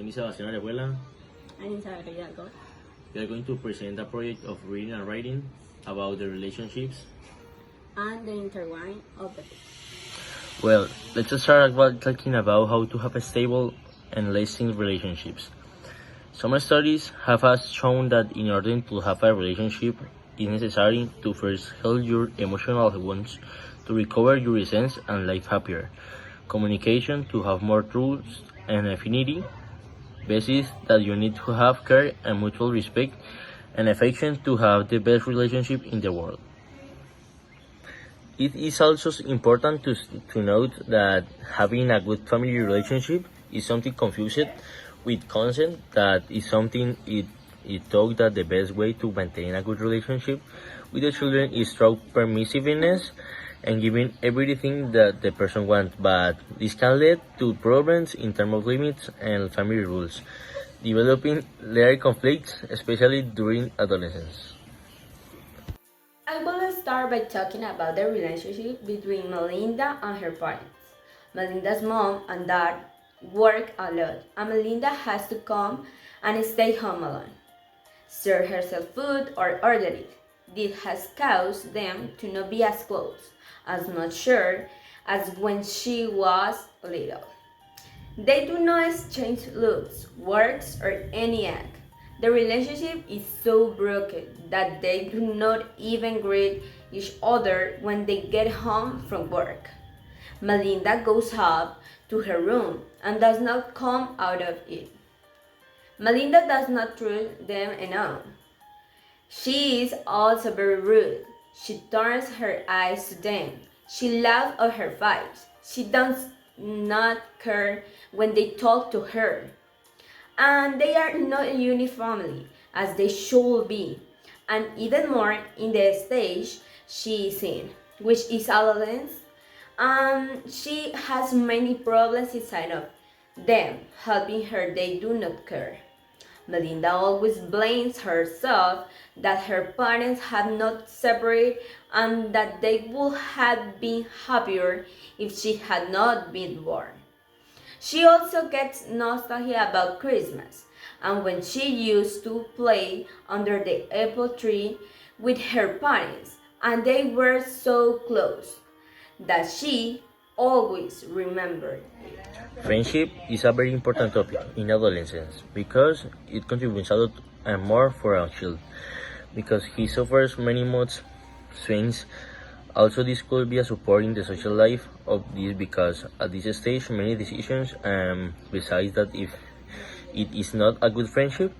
name is Sebastián Arejuela. I'm Isabel Hidalgo. We are going to present a project of reading and writing about the relationships. And the intertwine of the book. Well, let's start by talking about how to have a stable and lasting relationships. Some studies have shown that in order to have a relationship, it is necessary to first heal your emotional wounds, to recover your essence and live happier. Communication to have more trust and affinity. Basis that you need to have care and mutual respect and affection to have the best relationship in the world. It is also important to note that having a good family relationship is something confused with consent, that is something it thought that the best way to maintain a good relationship with the children is through permissiveness and giving everything that the person wants, but this can lead to problems in terms of limits and family rules, developing later conflicts, especially during adolescence. I will start by talking about the relationship between Melinda and her parents. Melinda's mom and dad work a lot, and Melinda has to come and stay home alone, serve herself food or order it. This has caused them to not be as close, as not sure as when she was little. They do not exchange looks, words, or any act. The relationship is so broken that they do not even greet each other when they get home from work. Melinda goes up to her room and does not come out of it. Melinda does not trust them enough. She is also very rude. She turns her eyes to them. She laughs at her fights. She does not care when they talk to her. And they are not a unit family, as they should be. And even more in the stage she is in, which is adolescence. And she has many problems inside of them, helping her they do not care. Melinda always blames herself that her parents have not separated and that they would have been happier if she had not been born. She also gets nostalgia about Christmas and when she used to play under the apple tree with her parents and they were so close that she always remembered it. Friendship is a very important topic in adolescence because it contributes a lot and more for our child because he suffers many mood swings. Also, this could be a support in the social life of this because at this stage many decisions besides that if it is not a good friendship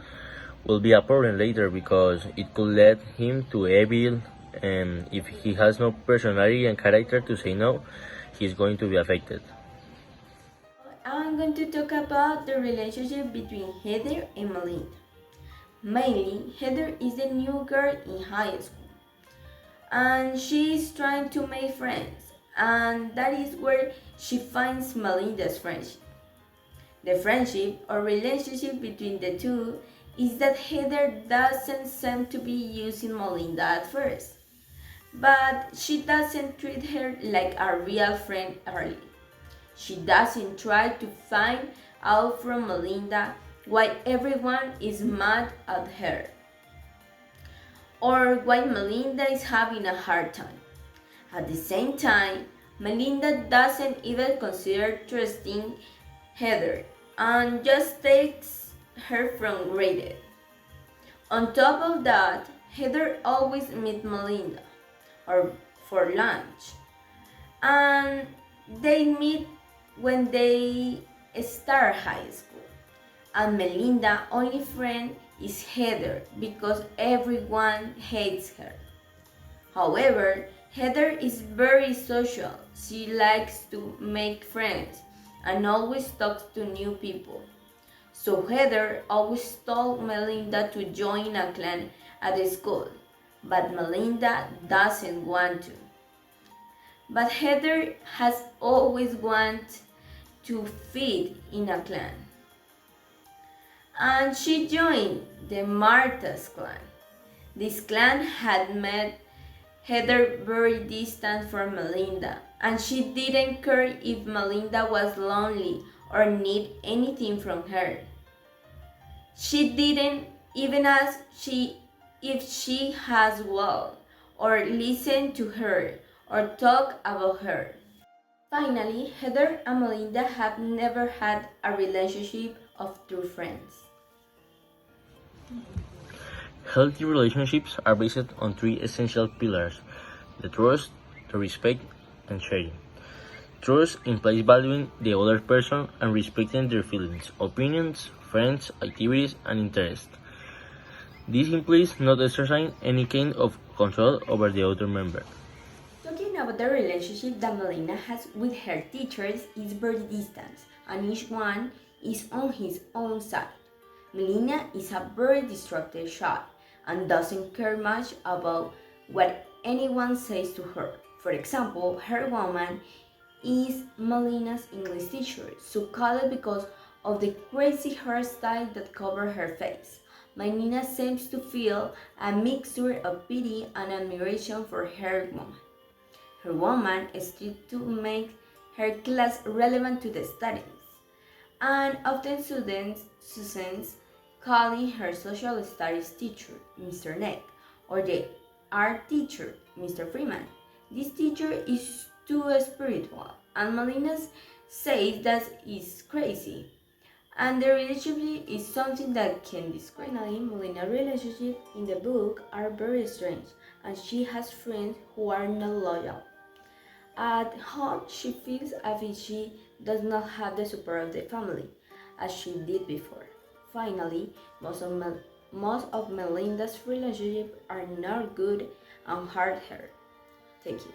will be a problem later because it could lead him to evil and if he has no personality and character to say no, he is going to be affected. I'm going to talk about the relationship between Heather and Melinda. Mainly, Heather is the new girl in high school and she is trying to make friends, and that is where she finds Melinda's friendship. The friendship or relationship between the two is that Heather doesn't seem to be using Melinda at first, but she doesn't treat her like a real friend early. She doesn't try to find out from Melinda why everyone is mad at her or why Melinda is having a hard time. At the same time, Melinda doesn't even consider trusting Heather and just takes her for granted. On top of that, Heather always meets Melinda or for lunch, and they meet when they start high school. And Melinda's only friend is Heather because everyone hates her. However, Heather is very social. She likes to make friends and always talks to new people. So Heather always told Melinda to join a clan at the school, but Melinda doesn't want to. But Heather has always wanted to fit in a clan. And she joined the Martha's clan. This clan had made Heather very distant from Melinda, and she didn't care if Melinda was lonely or need anything from her. She didn't even ask if she has well, or listen to her, or talk about her. Finally, Heather and Melinda have never had a relationship of true friends. Healthy relationships are based on three essential pillars: the trust, the respect, and sharing. Trust implies valuing the other person and respecting their feelings, opinions, friends, activities, and interests. This implies not exercising any kind of control over the other member. Talking about the relationship that Melina has with her teachers is very distant, and each one is on his own side. Melina is a very distracted child and doesn't care much about what anyone says to her. For example, her woman is Melina's English teacher, so called because of the crazy hairstyle that covered her face. Melina seems to feel a mixture of pity and admiration for her woman. Her woman strives to make her class relevant to the studies, and often students calling her social studies teacher, Mr. Neck, or the art teacher, Mr. Freeman. This teacher is too spiritual, and Melina says that is crazy, and the relationship is something that can describe. Finally, Melina's relationships in the book are very strange, and she has friends who are not loyal. At home, she feels as if she does not have the support of the family, as she did before. Finally, most of Melinda's relationships are not good and hurt her. Thank you.